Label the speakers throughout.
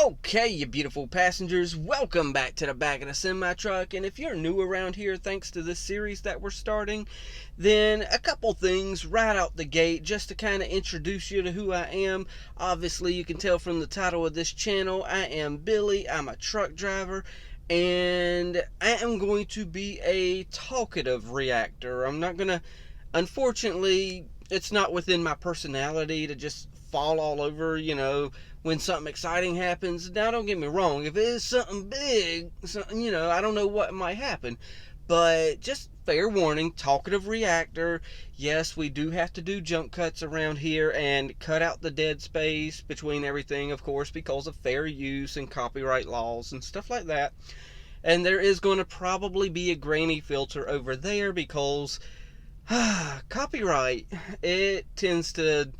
Speaker 1: Okay, you beautiful passengers, welcome back to the back of the semi-truck. And if you're new around here, thanks to this series that we're starting, then a couple things right out the gate just to kind of introduce you to who I am. Obviously, you can tell from the title of this channel, I am Billy. I'm a truck driver, and I am going to be a talkative reactor. I'm not gonna, unfortunately, it's not within my personality to just fall all over, when something exciting happens. Now, don't get me wrong, if it is something big, I don't know what might happen, but just fair warning, talkative reactor. Yes, we do have to do jump cuts around here and cut out the dead space between everything, of course, because of fair use and copyright laws and stuff like that. And there is going to probably be a grainy filter over there because copyright, it tends to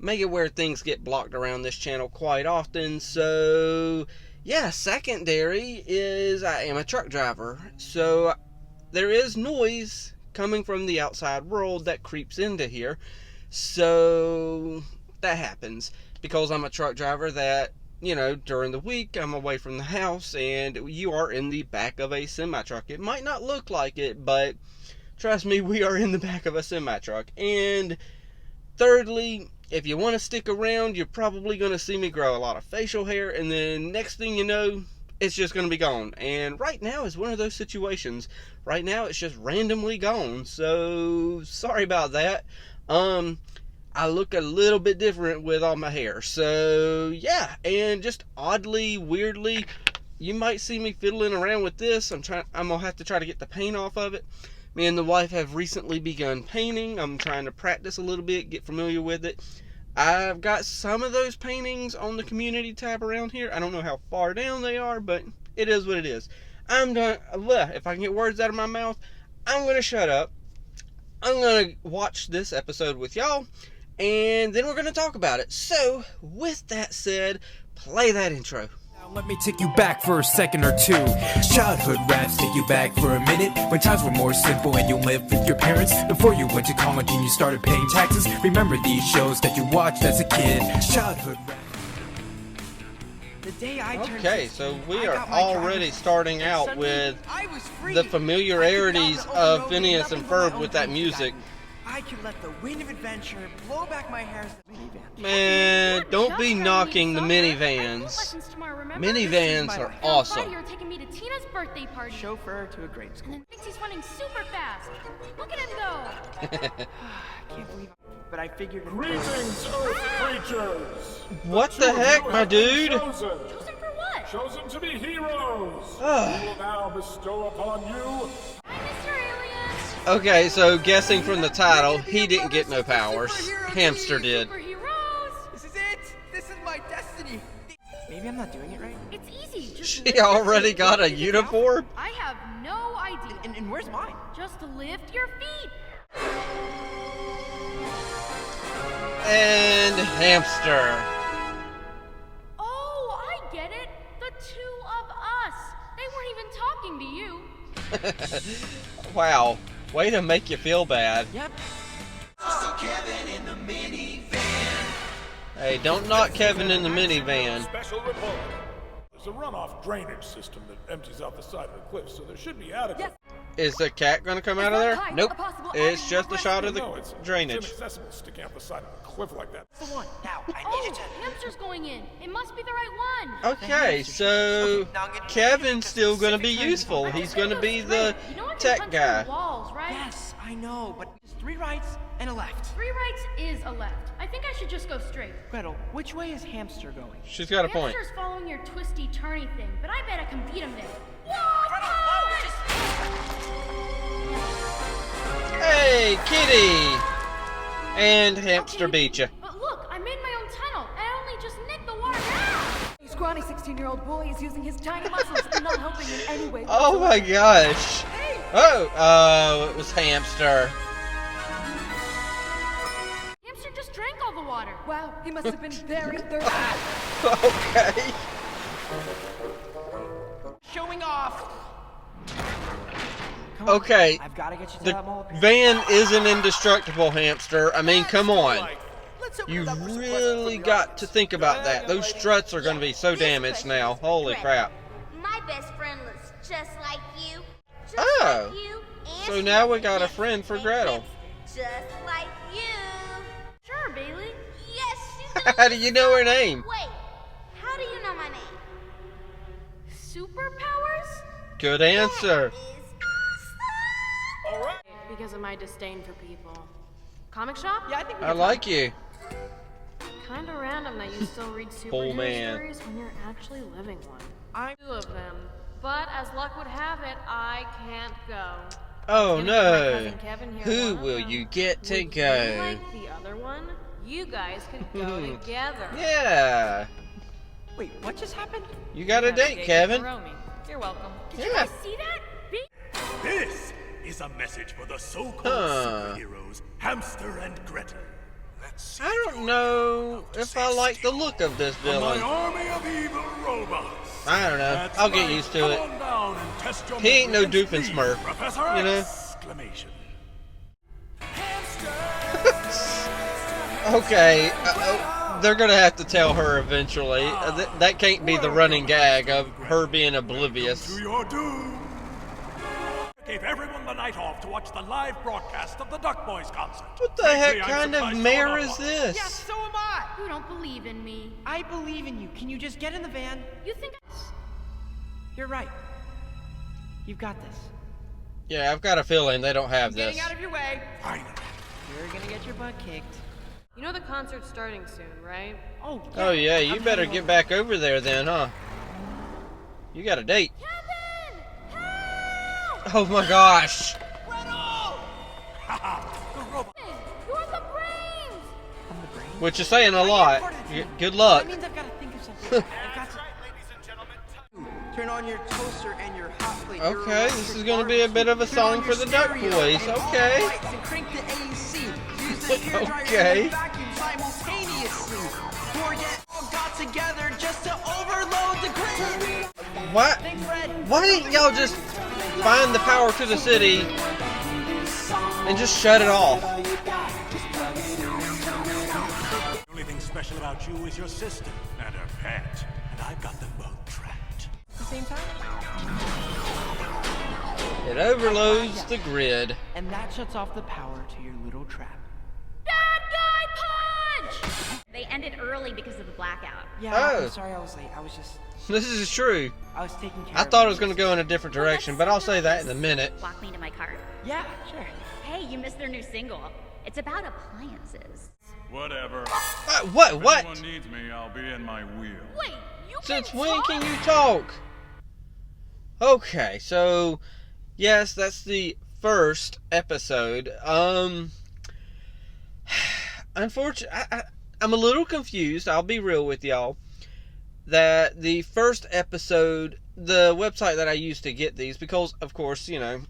Speaker 1: make it where things get blocked around this channel quite often. So yeah, secondary is I am a truck driver, so there is noise coming from the outside world that creeps into here. So that happens because I'm a truck driver that, during the week I'm away from the house and you are in the back of a semi-truck. It might not look like it, but trust me, we are in the back of a semi-truck. And thirdly, if you want to stick around, you're probably going to see me grow a lot of facial hair, and then next thing you know, it's just going to be gone. And right now is one of those situations. Right now, it's just randomly gone. So, sorry about that. I look a little bit different with all my hair. So, yeah. And just oddly, weirdly, you might see me fiddling around with this. I'm going to have to try to get the paint off of it. Me and the wife have recently begun painting. I'm trying to practice a little bit, get familiar with it. I've got some of those paintings on the community tab around here. I don't know how far down they are, but it is what it is. I'm done. If I can get words out of my mouth, I'm going to shut up. I'm going to watch this episode with y'all, and then we're going to talk about it. So, with that said, play that intro.
Speaker 2: Let me take you back for a second or two. Childhood raps take you back for a minute, when times were more simple and you lived with your parents. Before you went to college and you started paying taxes. Remember these shows that you watched as a kid. Childhood raps.
Speaker 1: Okay, so we are already starting out with the familiarities of Phineas and Ferb with that music.
Speaker 3: I could let the wind of adventure blow back my hair.
Speaker 1: Man, don't be knocking the minivans. Minivans are awesome.
Speaker 4: You're taking me to Tina's birthday party.
Speaker 3: Chauffeur to a grade school.
Speaker 4: And thinks he's running super fast. Look at him go.
Speaker 3: I can't believe it. But I figured.
Speaker 5: Greetings, Earth creatures.
Speaker 1: What the heck, my dude?
Speaker 4: Chosen for what?
Speaker 5: Chosen to be heroes. We will now bestow upon you.
Speaker 4: Hi, Mr. Alien.
Speaker 1: Okay, so guessing from the title, he didn't get no powers. Hamster did.
Speaker 4: Superheroes.
Speaker 3: This is it. This is my destiny. Maybe I'm not doing it right.
Speaker 4: It's easy. Just
Speaker 1: She
Speaker 4: lift
Speaker 1: already
Speaker 4: your
Speaker 1: got a
Speaker 4: feet.
Speaker 1: uniform?
Speaker 4: I have no idea.
Speaker 3: And where's mine?
Speaker 4: Just lift your feet.
Speaker 1: And Hamster.
Speaker 4: Oh, I get it. The two of us. They weren't even talking to you.
Speaker 1: Wow, way to make you feel bad.
Speaker 3: Yep.
Speaker 1: Hey, don't knock Kevin in the minivan.
Speaker 5: Special report. There's a runoff drainage system that empties out the side of the cliff, so there should be adequate.
Speaker 4: Yes.
Speaker 1: Is the cat gonna come out of there? Nope. It's just a shot of the
Speaker 5: No, it's
Speaker 1: drainage.
Speaker 5: inaccessible sticking out the side of a cliff like that.
Speaker 3: The one. Now, I need
Speaker 4: Oh,
Speaker 3: you to.
Speaker 4: Hamster's going in. It must be the right one.
Speaker 1: Okay, so Kevin's still gonna be useful. He's gonna be the
Speaker 4: You know I can
Speaker 1: tech
Speaker 4: punch
Speaker 1: guy.
Speaker 4: through walls, right?
Speaker 3: Yes, I know, but there's 3 rights and a left.
Speaker 4: 3 rights is a left. I think I should just go straight.
Speaker 3: Gretel, which way is Hamster going?
Speaker 1: She's got a point.
Speaker 4: Hamster's following your twisty turny thing, but I bet I can beat him there.
Speaker 3: Gretel,
Speaker 4: Whoa!
Speaker 1: Hey, kitty! And Hamster beat you.
Speaker 4: But look, I made my own tunnel, and I only just nicked the water down.
Speaker 6: A scrawny 16-year-old boy is using his tiny muscles and not helping in any way.
Speaker 1: Oh my gosh. Oh, it was Hamster.
Speaker 4: Hamster just drank all the water.
Speaker 6: Wow, he must have been very thirsty.
Speaker 1: Okay.
Speaker 3: showing off. Come on,
Speaker 1: Okay.
Speaker 3: I've got to get you to
Speaker 1: The
Speaker 3: that mole.
Speaker 1: van isn't indestructible, Hamster. I mean, come on.
Speaker 3: Let's
Speaker 1: You really got to think about that. Those struts are going to be so damaged now. Holy crap.
Speaker 7: My best friend looks just like you. Just
Speaker 1: Oh.
Speaker 7: like you. And
Speaker 1: So
Speaker 7: she
Speaker 1: now we
Speaker 7: has
Speaker 1: got a
Speaker 7: lips
Speaker 1: friend for
Speaker 7: and
Speaker 1: Gretel.
Speaker 7: hips just like you.
Speaker 4: Sure, Bailey.
Speaker 7: Yes, she's
Speaker 1: How do you know her name?
Speaker 7: Wait, how do you know my name?
Speaker 4: Superpowers?
Speaker 1: Good answer.
Speaker 7: That is awesome.
Speaker 4: Because of my disdain for people. Comic shop?
Speaker 3: Yeah, I think we
Speaker 1: I
Speaker 3: can
Speaker 1: like you.
Speaker 4: Kinda random that you still read
Speaker 1: Old
Speaker 4: superhero
Speaker 1: man.
Speaker 4: stories when you're actually living one.
Speaker 3: I'm-
Speaker 4: 2 of them. But as luck would have it, I can't go.
Speaker 1: Oh
Speaker 4: Gonna get my
Speaker 1: no.
Speaker 4: cousin Kevin here
Speaker 1: Who
Speaker 4: one of
Speaker 1: will
Speaker 4: them.
Speaker 1: you get to
Speaker 4: Would
Speaker 1: go?
Speaker 4: you like the other one? You guys could go together.
Speaker 1: Yeah.
Speaker 3: Wait, what just happened?
Speaker 1: You got a
Speaker 4: Have a
Speaker 1: date,
Speaker 4: with
Speaker 1: Kevin.
Speaker 4: Romy. You're welcome.
Speaker 1: Yeah.
Speaker 4: See that?
Speaker 5: This is a message for the so-called
Speaker 1: Huh.
Speaker 5: superheroes, Hamster and Gretel. Let's see.
Speaker 1: I don't know if I like the look of this
Speaker 5: My
Speaker 1: villain.
Speaker 5: army of evil robots.
Speaker 1: I don't know.
Speaker 5: That's
Speaker 1: I'll get
Speaker 5: right.
Speaker 1: used to
Speaker 5: Come
Speaker 1: it.
Speaker 5: on down and test your
Speaker 1: He ain't no
Speaker 5: memory against me,
Speaker 1: Doofenshmirtz,
Speaker 5: Professor
Speaker 1: you know?
Speaker 5: Exclamation.
Speaker 1: Okay, they're gonna have to tell her eventually. That can't be the running gag of her being oblivious.
Speaker 5: To your doom. Gave everyone the night off to watch the live broadcast of the Duck Boys concert.
Speaker 1: What the
Speaker 5: Frankly,
Speaker 1: heck
Speaker 5: I'm
Speaker 1: kind of
Speaker 5: surprised
Speaker 1: mare
Speaker 5: you're
Speaker 1: is
Speaker 5: not
Speaker 1: this?
Speaker 3: Yeah, so am I.
Speaker 4: You don't believe in me.
Speaker 3: I believe in you. Can you just get in the van?
Speaker 4: You think
Speaker 3: You're right. You've got this.
Speaker 1: Yeah, I've got a feeling they don't have this.
Speaker 3: Getting out of your way.
Speaker 5: Finally.
Speaker 3: You're gonna get your butt kicked.
Speaker 4: you know the concert's starting soon, right?
Speaker 3: Oh, yeah.
Speaker 1: Oh yeah, you
Speaker 3: I'm
Speaker 1: better
Speaker 3: heading
Speaker 1: get
Speaker 3: over.
Speaker 1: back over there then, huh? You got a date.
Speaker 7: Kevin! Help!
Speaker 1: Oh my gosh.
Speaker 7: You're the brains!
Speaker 3: I'm the brain.
Speaker 1: Which is saying a lot. Good luck.
Speaker 3: That means I've got to think of something. I've got to... Turn on your toaster and your hot plate. your
Speaker 1: Okay, this
Speaker 3: electric
Speaker 1: is gonna be a bit of a
Speaker 3: barbecue. Turn
Speaker 1: song
Speaker 3: on
Speaker 1: for
Speaker 3: your
Speaker 1: the Duck
Speaker 3: stereo
Speaker 1: Boys.
Speaker 3: and all
Speaker 1: Okay.
Speaker 3: the lights and crank the AC. Use the hairdryer
Speaker 1: Okay.
Speaker 3: and the vacuum simultaneously. Forget all got together just to overload the grid.
Speaker 1: What?
Speaker 3: Thanks, Fred.
Speaker 1: Why didn't y'all just find the power to the city and just shut it off?
Speaker 5: The only thing special about you is your sister and her pet. And I've got them both trapped.
Speaker 3: At the same time.
Speaker 1: It overloads the grid.
Speaker 3: And that shuts off the power to your little trap.
Speaker 7: Bad guy punch! They ended early because of the blackout.
Speaker 3: Yeah,
Speaker 1: Oh.
Speaker 3: I'm sorry I was late.
Speaker 1: This is true.
Speaker 3: I was taking care
Speaker 1: I
Speaker 3: of
Speaker 1: thought it
Speaker 3: it.
Speaker 1: was going to go in a different direction, but I'll say that in a minute.
Speaker 7: Walk me to my car.
Speaker 3: Yeah, sure.
Speaker 7: Hey, you missed their new single. It's about appliances.
Speaker 8: Whatever.
Speaker 1: What?
Speaker 8: If
Speaker 1: What?
Speaker 8: anyone needs me, I'll be in my wheel.
Speaker 7: Wait, you
Speaker 1: Since
Speaker 7: can
Speaker 1: when
Speaker 7: talk?
Speaker 1: can you talk? Okay, so yes, that's the first episode. Unfortunately, I'm a little confused. I'll be real with y'all. That the first episode, the website that I used to get these, because of course, you know,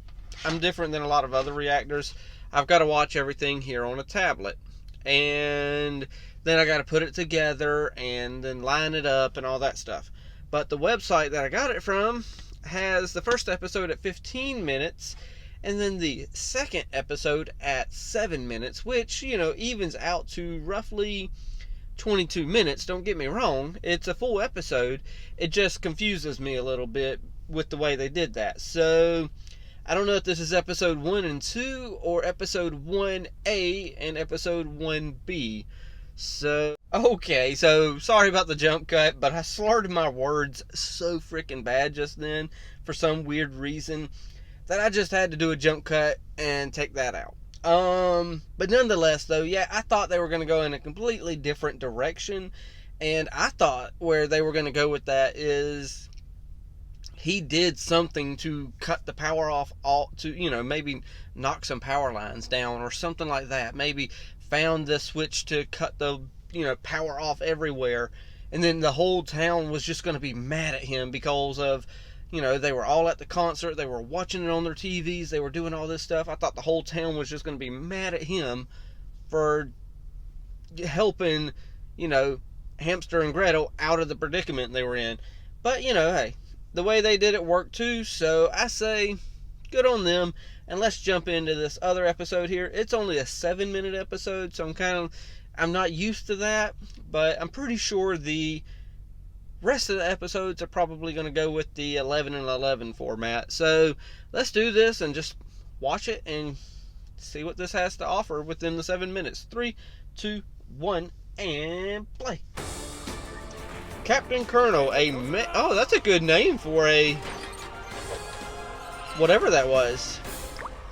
Speaker 1: I'm different than a lot of other reactors. I've got to watch everything here on a tablet, and then I got to put it together and then line it up and all that stuff. But the website that I got it from has the first episode at 15 minutes and then the second episode at 7 minutes, which, you know, evens out to roughly 22 minutes. Don't get me wrong, it's a full episode. It just confuses me a little bit with the way they did that. So I don't know if this is episode 1 and 2 or episode 1A and episode 1B. So, okay, so sorry about the jump cut, but I slurred my words so freaking bad just then for some weird reason that I just had to do a jump cut and take that out. But nonetheless, though, yeah, I thought they were going to go in a completely different direction, and I thought where they were going to go with that is he did something to cut the power off, all to, you know, maybe knock some power lines down or something like that. Maybe found the switch to cut the, you know, power off everywhere, and then the whole town was just going to be mad at him because of, you know, they were all at the concert, they were watching it on their TVs, they were doing all this stuff. I thought the whole town was just going to be mad at him for helping, you know, Hamster and Gretel out of the predicament they were in. But, you know, hey, the way they did it worked too, so I say good on them. And let's jump into this other episode here. It's only a 7-minute episode, so I'm not used to that, but I'm pretty sure the rest of the episodes are probably going to go with the 11 and 11 format. So let's do this and just watch it and see what this has to offer within the 7 minutes. 3, 2, 1, and play. Captain Colonel, oh, that's a good name for a whatever that was.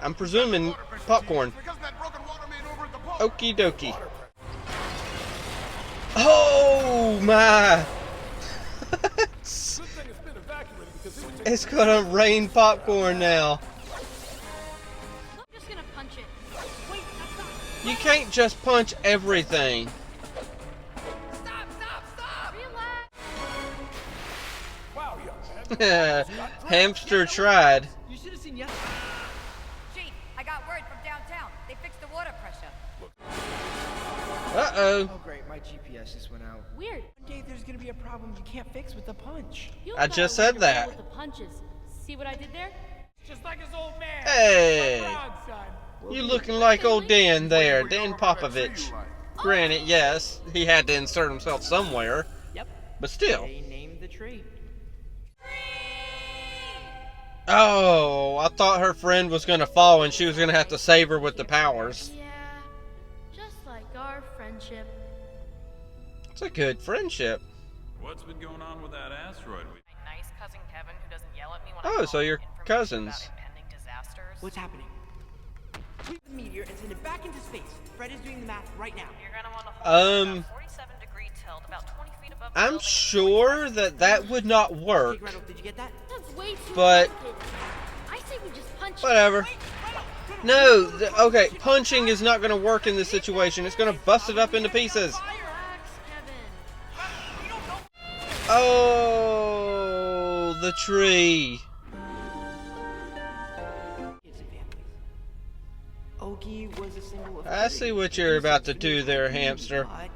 Speaker 1: I'm presuming popcorn. Okie dokie. Oh my! It's gonna rain popcorn now.
Speaker 4: I'm just gonna punch it. Wait, that's not.
Speaker 1: You can't just punch everything.
Speaker 4: Stop! Relax.
Speaker 1: Hamster tried.
Speaker 3: You should have seen yesterday.
Speaker 6: Chief, I got word from downtown. They fixed the water pressure.
Speaker 1: Uh-oh.
Speaker 3: Oh great, my GPS just went out.
Speaker 4: Weird.
Speaker 3: One day there's gonna be a problem you can't fix with the punch.
Speaker 4: You
Speaker 1: I just said
Speaker 4: gotta
Speaker 1: that.
Speaker 4: with the punches. See what I did there?
Speaker 3: Just like his old man.
Speaker 1: Hey!
Speaker 3: Proud son.
Speaker 1: You looking like old Dan there, Dan Popovich. Granted, yes, he had to insert himself somewhere,
Speaker 3: Yep.
Speaker 1: but still.
Speaker 3: They named the tree.
Speaker 1: Oh, I thought her friend was gonna fall and she was gonna have to save her with the powers.
Speaker 4: Yeah. Just like our friendship.
Speaker 1: It's a good friendship.
Speaker 8: What's been going on with that asteroid?
Speaker 9: My nice cousin Kevin, who doesn't yell at me when
Speaker 1: Oh,
Speaker 9: I
Speaker 1: so
Speaker 9: call
Speaker 1: you're
Speaker 9: him information
Speaker 1: cousins.
Speaker 9: about impending disasters.
Speaker 3: What's happening? Sweep the meteor and send it back into space. Fred is doing the math right now.
Speaker 9: You're gonna want to hold
Speaker 1: Um,
Speaker 9: about 47 degree tilt, about 20 feet above the
Speaker 1: I'm
Speaker 9: building.
Speaker 1: sure that would not
Speaker 3: Okay,
Speaker 1: work,
Speaker 3: Gretel, did you get that?
Speaker 4: That's way too
Speaker 1: But-
Speaker 4: complicated. I say we just punch
Speaker 1: whatever. No, okay, punching is not gonna work in this situation. It's gonna bust it up into pieces.
Speaker 4: Relax, Kevin.
Speaker 1: Oh, the tree.
Speaker 3: Kids and families. Oki was a symbol of
Speaker 1: I see what you're about to do there, hamster.
Speaker 3: But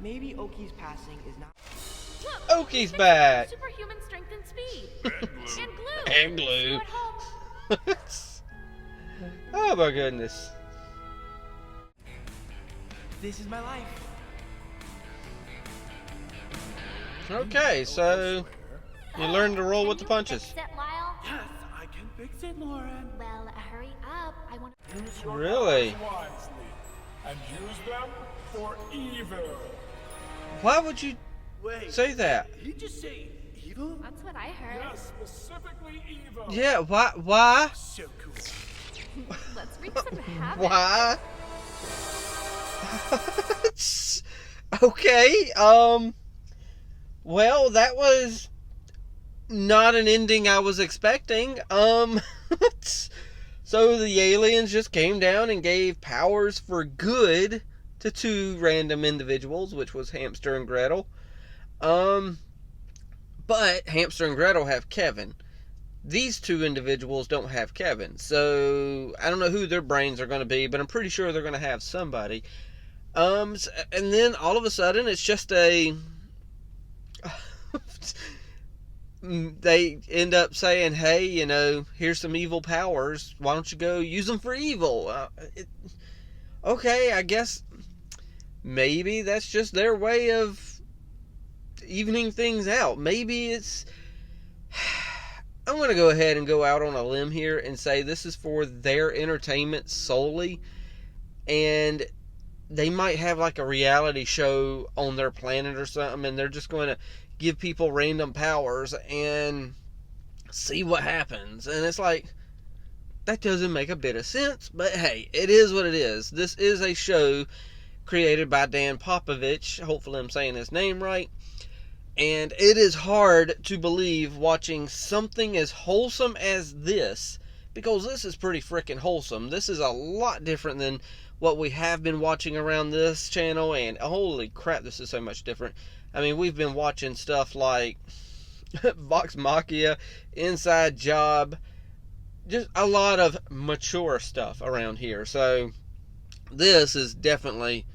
Speaker 3: maybe Oki's passing is not.
Speaker 4: Look,
Speaker 1: Oki's
Speaker 4: it's
Speaker 1: back.
Speaker 4: Superhuman strength and speed. And glue.
Speaker 1: And glue.
Speaker 4: At home.
Speaker 1: Oh my goodness.
Speaker 3: This is my life.
Speaker 1: Okay, so you learn to roll with the punches.
Speaker 4: Fix it, Lyle?
Speaker 3: Yes, I can fix it, Lauren.
Speaker 4: Well, hurry up. I want to.
Speaker 10: Use your
Speaker 1: Really?
Speaker 10: powers wisely and use them for evil.
Speaker 1: Why would you
Speaker 3: Wait.
Speaker 1: say that?
Speaker 3: Did you just say evil?
Speaker 4: That's what I heard.
Speaker 10: Yes, specifically evil.
Speaker 1: Yeah, why?
Speaker 3: So cool.
Speaker 4: Let's reach some habit.
Speaker 1: Why? Okay, well, that was not an ending I was expecting. So the aliens just came down and gave powers for good to two random individuals, which was Hamster and Gretel. But Hamster and Gretel have Kevin. These two individuals don't have Kevin. So I don't know who their brains are going to be, but I'm pretty sure they're going to have somebody. And then all of a sudden it's just a they end up saying, hey, you know, here's some evil powers. Why don't you go use them for evil? Okay, I guess maybe that's just their way of evening things out. Maybe it's... I'm going to go ahead and go out on a limb here and say this is for their entertainment solely. And they might have like a reality show on their planet or something, and they're just going to give people random powers and see what happens. And it's like, that doesn't make a bit of sense, but hey, it is what it is. This is a show created by Dan Popovich. Hopefully I'm saying his name right. And it is hard to believe watching something as wholesome as this, because this is pretty freaking wholesome. This is a lot different than what we have been watching around this channel, and holy crap, this is so much different. I mean, we've been watching stuff like Vox Machina, Inside Job, just a lot of mature stuff around here. So this is definitely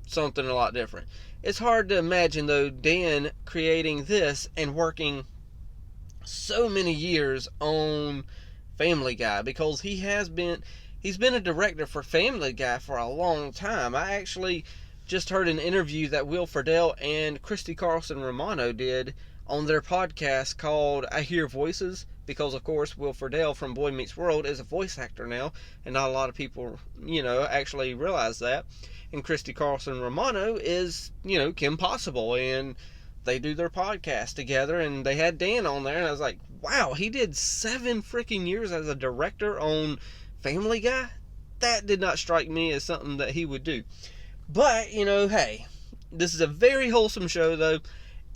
Speaker 1: something a lot different. It's hard to imagine, though, Dan creating this and working so many years on Family Guy, because he's been a director for Family Guy for a long time. I actually just heard an interview that Will Friedle and Christy Carlson Romano did on their podcast called I Hear Voices, because of course Will Friedle from Boy Meets World is a voice actor now, and not a lot of people, actually realize that. And Christy Carlson Romano is, Kim Possible, and they do their podcast together, and they had Dan on there, and I was like, wow, he did 7 freaking years as a director on Family Guy? That did not strike me as something that he would do. But, hey, this is a very wholesome show, though.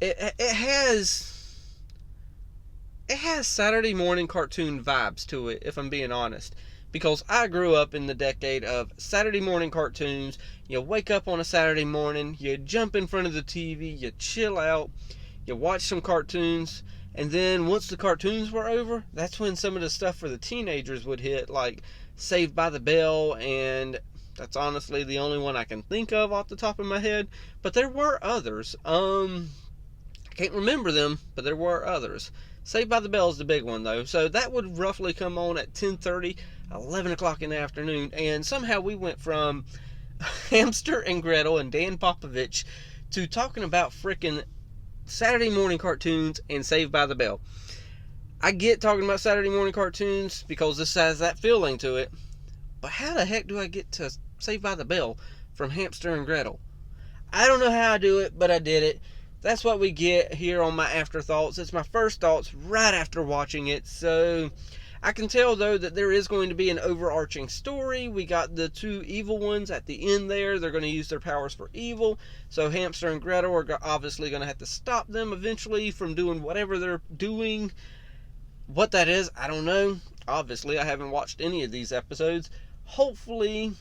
Speaker 1: It has Saturday morning cartoon vibes to it, if I'm being honest. Because I grew up in the decade of Saturday morning cartoons. You wake up on a Saturday morning, you jump in front of the TV, you chill out, you watch some cartoons, and then once the cartoons were over, that's when some of the stuff for the teenagers would hit, like Saved by the Bell, and that's honestly the only one I can think of off the top of my head. But there were others. I can't remember them, but there were others. Saved by the Bell is the big one, though. So that would roughly come on at 10:30, 11 o'clock in the afternoon. And somehow we went from Hamster and Gretel and Dan Popovich to talking about frickin' Saturday morning cartoons and Saved by the Bell. I get talking about Saturday morning cartoons because this has that feeling to it. But how the heck do I get to Saved by the Bell from Hamster and Gretel? I don't know how I do it, but I did it. That's what we get here on my afterthoughts. It's my first thoughts right after watching it. So I can tell, though, that there is going to be an overarching story. We got the 2 evil ones at the end there. They're going to use their powers for evil. So Hamster and Gretel are obviously going to have to stop them eventually from doing whatever they're doing. What that is, I don't know. Obviously, I haven't watched any of these episodes. Hopefully,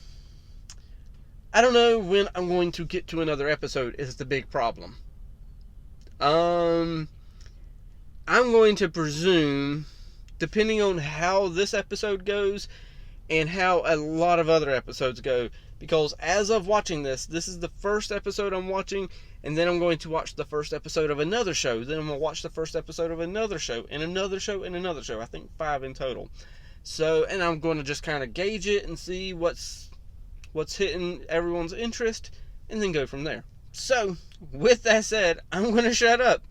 Speaker 1: I don't know when I'm going to get to another episode is the big problem. I'm going to presume, depending on how this episode goes and how a lot of other episodes go, because as of watching this is the first episode I'm watching, and then I'm going to watch the first episode of another show, then I'm going to watch the first episode of another show, and another show, and another show. I think 5 in total. So, and I'm going to just kind of gauge it and see what's hitting everyone's interest, and then go from there. So, with that said, I'm going to shut up,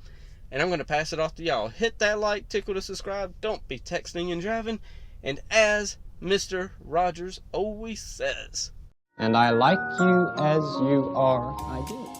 Speaker 1: and I'm going to pass it off to y'all. Hit that like, tickle to subscribe, don't be texting and driving, and as Mr. Rogers always says,
Speaker 11: and I like you as you are, I do.